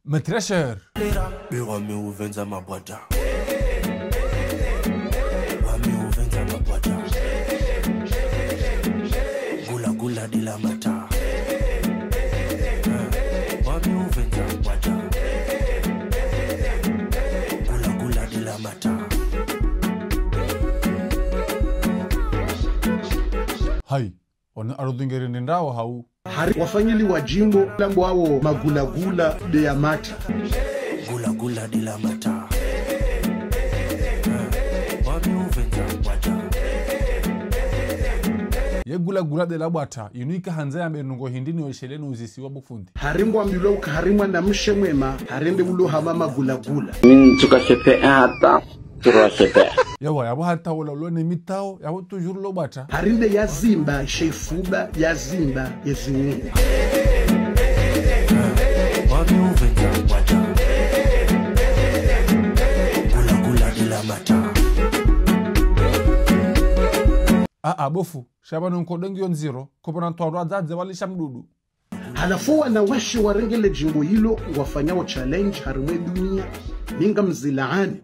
مترشر Wami uvenza mabwata. Wami uvenza mabwata. Gula gula de la mata. Wami uvenza mabwata. Gula gula de la mata. Hai, wana arudhingeri nindao hau. Wafanyili wa jimbo lambo wao magulagula de ya mata. Gula gula de la mata. Wami uvenza mabwata. Ye gula de la bwata, inuika hanze ya menungo hindini oisheleni uzisi wa bufundi. Harimwa mbilo ukaharimwa na mshe mwema, harende ulo hama magulagula. Tukashepe hata, turashepe. Yawa, yabo hata wala ulone mitao, yabo tujuru lo bwata. Harinde ya zimba, shefuba, ya zimba, ya ziungu. Wami uvenza mabwata. Gula gula de la mata. Bofu, shabanu nkodongi yonziro, kupona ntuwaru adzaze walisha mdudu. Halafu wanawashi warengele jimbo hilo wafanyao challenge harimwe dunia. Minga mzilaani.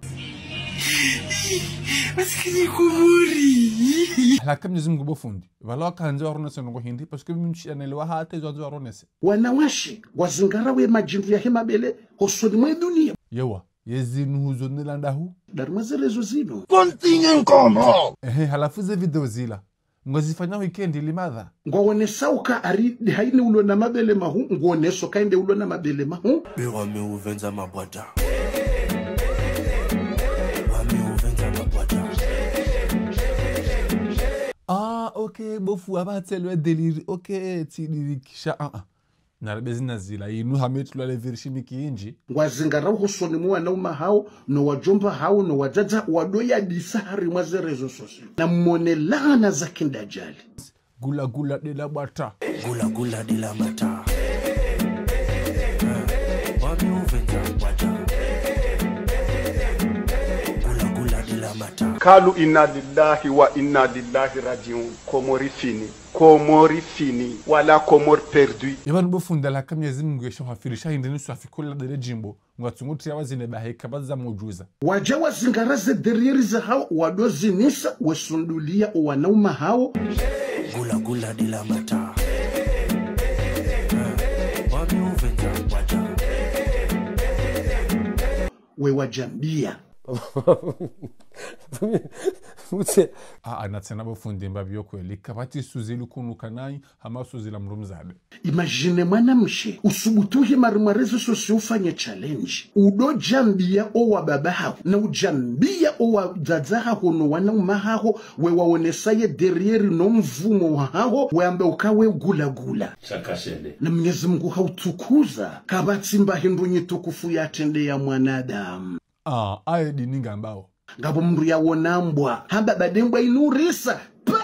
Masikini kumuri. Halaka mnyezi mgu bofundi. Waloka hanze waronese nungo hindi, paske mimshi anelewa hata izo hanze waronese. Wanawashi wazingarawe majimbo ya hema bele hosoni mwe dunia. Yewa, yezi nuhuzo nilanda hu. Darmazerezo zino. Continue como. Halafuze video zila. Ngozifanya weekendi limadha. Ngwaonesa uka ari haini ulo na mabele mahu. Ngwaoneso kainde ulo na mabele mahu. Wami uvenza mabwata. Wami uvenza mabwata. Okay, bofu abatselwe deliri. Okay, tidirikisha. Narabezi nazila. Inu hametu lale verishimiki inji. Ngwazingarawe hosoni mwa na umahao. No wajomba hao, no wajaja. Wadoya disahari mazerezo sosi. Na mwone laana za kindajali. Gula de la bwata. Gula gula de la mata. Wami uvenza mabwata. Gula gula de la mata. Kalu inna lillahi wa inna lillahi rajiun. Komori fini. Wala komor perdu. Yabanu bofunda la kamyezi mungu yesho hafirisha hindini suafikola dele jimbo. Ngatunguti ya wazine baheka baza mojuza. Wajawa zingaraze deriri za hao. Wadozi nisa wesundulia wanauma hao. Gula gula de la mata. Wami uvenza mabwata. We wajambia. Mute. Natsena bofundi mbabi yokweli. Kapati suzili kunuka nayi, hama suzila mrumzade. Imagine mwana mshe. Usubutuhi marimarezo sosi ufanye challenge. Udo jambia owa baba hao. Na ujambia owa dada hao no wana umahao. We waonesaye derieri no mvumo wa hao. We ambe ukawe gula gula. Chakashende. Na Mwenyezi Mungu hautukuza. Kabati mbahindu nyitukufu ya tende ya mwanadamu. Aye dininga mbao. Ngabo mndu ya wonambwa. Hamba badembwa inurisa.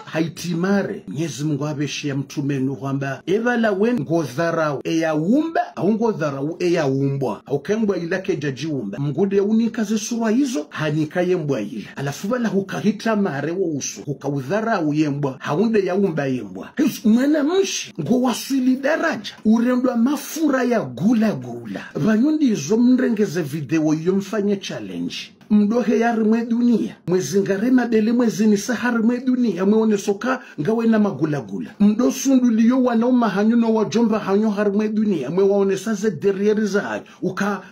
Haitimare. Mwenyezi Mungu abeshia mtume nuhamba. Evala wen ngodharau. Eya umba. Au ngodharau eya umbwa. Au kembwa ilake jaji umba. Mgude unikaze surwa hizo. Hanika yembwa ila. Alafu bala hukahita mare wa usu. Hukaudharau yembwa. Haunde ya umba yembwa. Mwana mshi. Ngo waswili daraja. Urendwa mafura ya gula gula. Vanyundi izo mrengeze video yomfanye challenge. Mdohe yari mwe dunia. Mwezi ngarema dele mwezi ni sahari mwe dunia. Mweone soka ngawe na magulagula. Mdo sundu liyo wanauma hanyo no wajomba hanyo hari mwe dunia. Mwe waone saze derieri za hayo.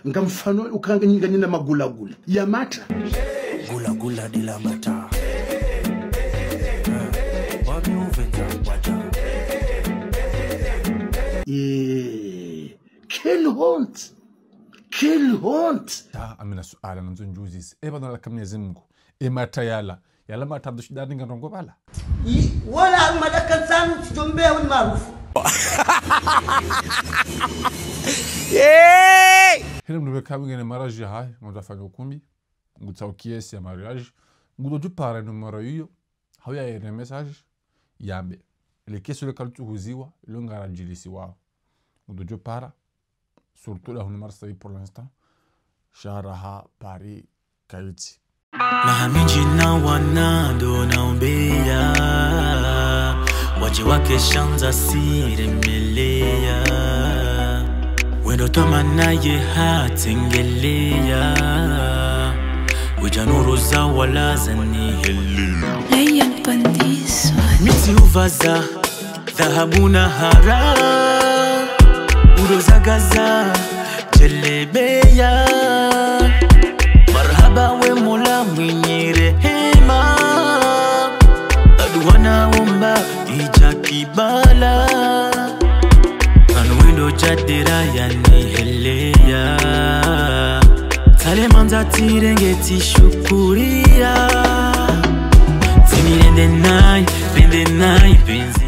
Nga mfano, uka nyingani na magulagula. Ya mata. Gula gula de la mata. Wami uvenza mabwata. Kill hunt. Kill hunt. Amina suala na nzunjuzisi. Bana la kamyezi mungu. Mata yala. Yala mata dushidani nga rongo bala. Wala madaka sanu tujombe wani maarufu. Hile mnube kawi ngene mariage ya hai. Ngoza fanya ukumbi. Nguta ukiesi ya mariage. Ngudo jupare numero hiyo. Hau ya ene message. Yambe. Ile kesu le kalutu huziwa. Ilo ngara jilisi wao. Ngudo jupara. Surtout la Honomar Saïd pour l'instant. Sharaha, Paris, Kaiti. Mahamiji na wanado naombea waje wake shanza siremelea wendo tamana ye hatengelea ujanuruza wala zanihele Layan pandiswa miti uvaza dhahabu na hara urozagaza jelebeya marhaba we mola mwenye rehema aduwana omba ijakibala anwendo jadera yaniheleya tale manza tirengeti shukuria Tini rende nai penzi